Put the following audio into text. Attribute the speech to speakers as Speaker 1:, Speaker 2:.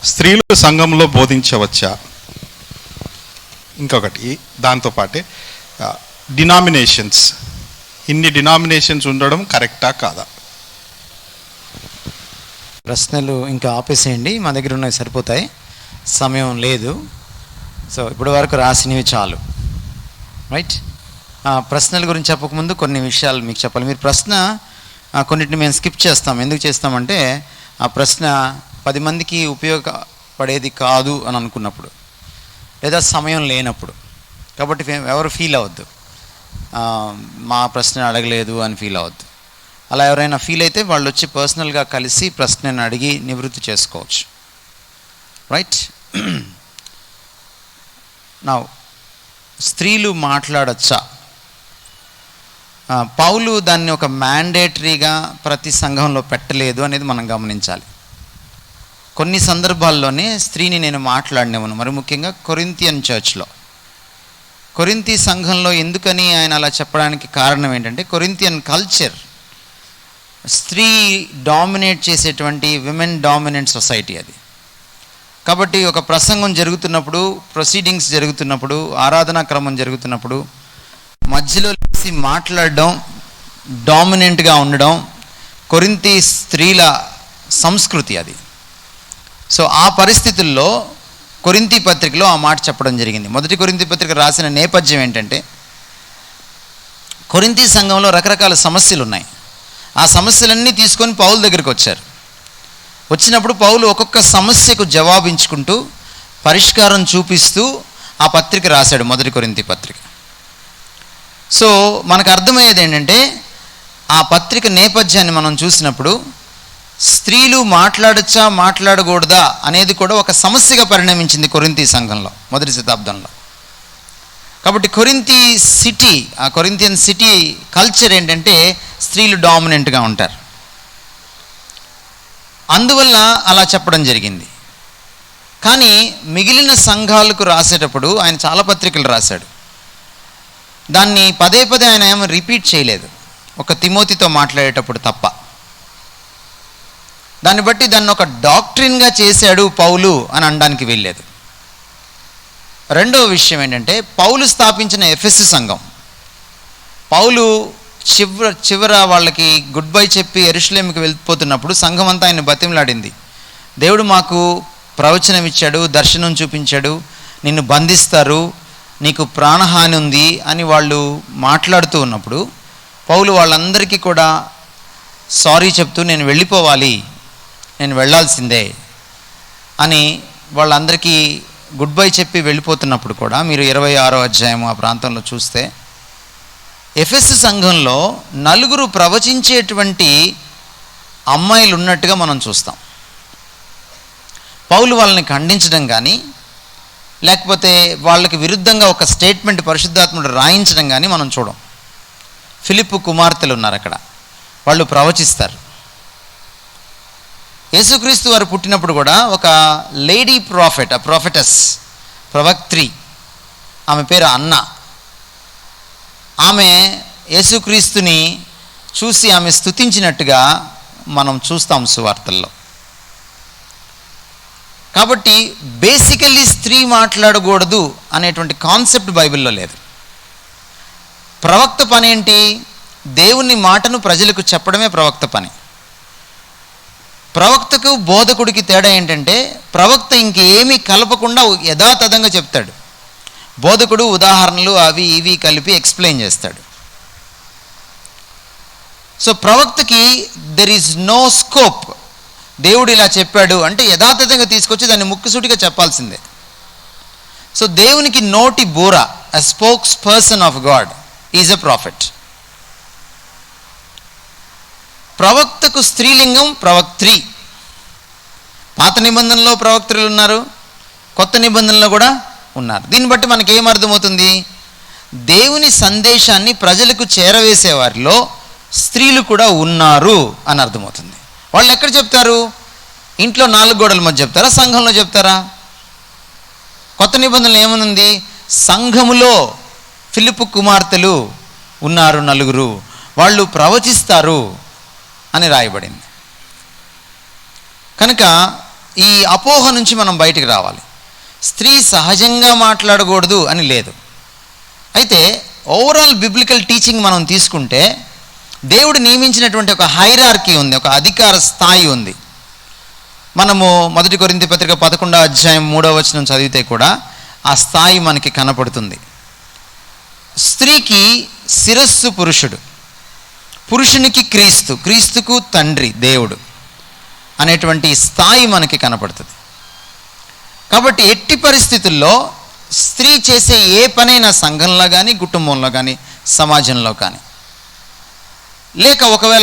Speaker 1: స్త్రీలు సంఘంలో బోధించవచ్చా? ఇంకొకటి దాంతోపాటే డినామినేషన్స్, ఇన్ని డినామినేషన్స్ ఉండడం కరెక్టా కాదా?
Speaker 2: ప్రశ్నలు ఇంకా ఆపేసేయండి, మా దగ్గర ఉన్నవి సరిపోతాయి, సమయం లేదు. సో ఇప్పటి వరకు రాసినవి చాలు, రైట్? ప్రశ్నల గురించి చెప్పకముందు కొన్ని విషయాలు మీకు చెప్పాలి. మీరు ప్రశ్న కొన్నిటిని మేము స్కిప్ చేస్తాం. ఎందుకు చేస్తామంటే ఆ ప్రశ్న 10 మందికి ఉపయోగపడేది కాదు అని అనుకున్నప్పుడు, లేదా సమయం లేనప్పుడు. కాబట్టి ఎవరు ఫీల్ అవ్వద్దు, మా ప్రశ్న అడగలేదు అని ఫీల్ అవ్వద్దు. అలా ఎవరైనా ఫీల్ అయితే వాళ్ళు వచ్చి పర్సనల్గా కలిసి ప్రశ్నను అడిగి నివృత్తి చేసుకోవచ్చు, రైట్? నా స్త్రీలు మాట్లాడచ్చా? పౌలు దాన్ని ఒక మ్యాండేటరీగా ప్రతి సంఘంలో పెట్టలేదు అనేది మనం గమనించాలి. కొన్ని సందర్భాల్లోనే స్త్రీని నేను మాట్లాడినవను, మరి ముఖ్యంగా కొరింథియన్ చర్చ్లో, కొరింథీ సంఘంలో. ఎందుకని ఆయన అలా చెప్పడానికి కారణం ఏంటంటే, కొరింథియన్ కల్చర్ స్త్రీ డామినేట్ చేసేటువంటి విమెన్ డామినెంట్ సొసైటీ అది. కాబట్టి ఒక ప్రసంగం జరుగుతున్నప్పుడు, ప్రొసీడింగ్స్ జరుగుతున్నప్పుడు, ఆరాధనా క్రమం జరుగుతున్నప్పుడు మధ్యలో లేచి మాట్లాడడం, డామినెంట్గా ఉండడం కొరింథీ స్త్రీల సంస్కృతి అది. సో ఆ పరిస్థితుల్లో కొరింథీ పత్రికలో ఆ మాట చెప్పడం జరిగింది. మొదటి కొరింథీ పత్రిక రాసిన నేపథ్యం ఏంటంటే, కొరింథీ సంఘంలో రకరకాల సమస్యలు ఉన్నాయి. ఆ సమస్యలన్నీ తీసుకొని పౌలు దగ్గరికి వచ్చారు. వచ్చినప్పుడు పౌలు ఒక్కొక్క సమస్యకు జవాబించుకుంటూ, పరిష్కారం చూపిస్తూ ఆ పత్రిక రాశాడు, మొదటి కొరింథీ పత్రిక. సో మనకు అర్థమయ్యేది ఏంటంటే, ఆ పత్రిక నేపథ్యాన్ని మనం చూసినప్పుడు స్త్రీలు మాట్లాడచ్చా మాట్లాడకూడదా అనేది కూడా ఒక సమస్యగా పరిణమించింది కొరింథీ సంఘంలో మొదటి శతాబ్దంలో. కాబట్టి కొరింథీ సిటీ, ఆ కొరింథియన్ సిటీ కల్చర్ ఏంటంటే స్త్రీలు డామినెంట్గా ఉంటారు. అందువల్ల అలా చెప్పడం జరిగింది. కానీ మిగిలిన సంఘాలకు రాసేటప్పుడు ఆయన చాలా పత్రికలు రాశాడు. దాన్ని పదే పదే ఆయన ఏమో రిపీట్ చేయలేదు, ఒక తిమోతితో మాట్లాడేటప్పుడు తప్ప. దాన్ని బట్టి దాన్ని ఒక డాక్ట్రిన్గా చేశాడు పౌలు అని అనడానికి వీల్లేదు. రెండవ విషయం ఏంటంటే, పౌలు స్థాపించిన ఎఫెసు సంఘం, పౌలు చివర వాళ్ళకి గుడ్ బై చెప్పి యెరూషలేముకి వెళ్ళిపోతున్నప్పుడు సంఘం అంతా ఆయన బతిమలాడింది. దేవుడు మాకు ప్రవచనం ఇచ్చాడు, దర్శనం చూపించాడు, నిన్ను బంధిస్తారు, నీకు ప్రాణహాని ఉంది అని వాళ్ళు మాట్లాడుతూ ఉన్నప్పుడు పౌలు వాళ్ళందరికీ కూడా సారీ చెప్తూ, నేను వెళ్ళిపోవాలి, నేను వెళ్ళాల్సిందే అని వాళ్ళందరికీ గుడ్ బై చెప్పి వెళ్ళిపోతున్నప్పుడు కూడా మీరు 26వ అధ్యాయం ఆ ప్రాంతంలో చూస్తే ఎఫెసు సంఘంలో 4 ప్రవచించేటువంటి అమ్మాయిలు ఉన్నట్టుగా మనం చూస్తాం. పౌలు వాళ్ళని ఖండించడం కానీ, లేకపోతే వాళ్ళకి విరుద్ధంగా ఒక స్టేట్మెంట్ పరిశుద్ధాత్ముడు రాయించడం కానీ మనం చూడం. ఫిలిప్పు కుమార్తెలు ఉన్నారు అక్కడ, వాళ్ళు ప్రవచిస్తారు. యేసుక్రీస్తు వారు పుట్టినప్పుడు కూడా ఒక లేడీ ప్రాఫెట్, ఆ ప్రాఫెటస్, ప్రవక్త్రి, ఆమె పేరు అన్న, ఆమె యేసుక్రీస్తుని చూసి ఆమె స్తుతించినట్టుగా మనం చూస్తాం సువార్తల్లో. కాబట్టి బేసికల్లీ స్త్రీ మాట్లాడకూడదు అనేటువంటి కాన్సెప్ట్ బైబిల్లో లేదు. ప్రవక్త పని ఏంటి? దేవుని మాటను ప్రజలకు చెప్పడమే ప్రవక్త పని. ప్రవక్తకు బోధకుడికి తేడా ఏంటంటే, ప్రవక్త ఇంకేమీ కలపకుండా యథాతథంగా చెప్తాడు, బోధకుడు ఉదాహరణలు అవి ఇవి కలిపి ఎక్స్ప్లెయిన్ చేస్తాడు. సో ప్రవక్తకి దెర్ ఈజ్ నో స్కోప్. దేవుడు ఇలా చెప్పాడు అంటే యథాతథంగా తీసుకొచ్చి దాన్ని ముక్కుసూటిగా చెప్పాల్సిందే. సో దేవునికి నోటి బూర, a spokesperson of God is a prophet. ప్రవక్తకు స్త్రీలింగం ప్రవక్త్రి. పాత నిబంధనలో ప్రవక్త్రులు ఉన్నారు, కొత్త నిబంధనలో కూడా ఉన్నారు. దీన్ని బట్టి మనకి ఏం అర్థమవుతుంది? దేవుని సందేశాన్ని ప్రజలకు చేరవేసే వారిలో స్త్రీలు కూడా ఉన్నారు అని అర్థమవుతుంది. వాళ్ళు ఎక్కడ చెప్తారు? ఇంట్లో 4 గోడల మధ్య చెప్తారా, సంఘంలో చెప్తారా? కొత్త నిబంధనలు ఏమనుంది? సంఘములో ఫిలిప్పు కుమార్తెలు ఉన్నారు 4, వాళ్ళు ప్రవచిస్తారు అని రాయబడింది. కనుక ఈ అపోహ నుంచి మనం బయటికి రావాలి. స్త్రీ సహజంగా మాట్లాడకూడదు అని లేదు. అయితే ఓవరాల్ బిబ్లికల్ టీచింగ్ మనం తీసుకుంటే దేవుడు నియమించినటువంటి ఒక హైరార్కీ ఉంది, ఒక అధికార స్థాయి ఉంది. మనము 1 కొరింథీ పత్రిక 11వ అధ్యాయం 3వ వచనం చదివితే కూడా ఆ స్థాయి మనకి కనపడుతుంది. స్త్రీకి శిరస్సు పురుషుడు, పురుషునికి క్రీస్తు, క్రీస్తుకు తండ్రి దేవుడు అనేటువంటి స్థాయి మనకి కనపడుతుంది. కాబట్టి ఎట్టి పరిస్థితుల్లో స్త్రీ చేసే ఏ పనైనా సంఘంలో కానీ, కుటుంబంలో కానీ, సమాజంలో కానీ, లేక ఒకవేళ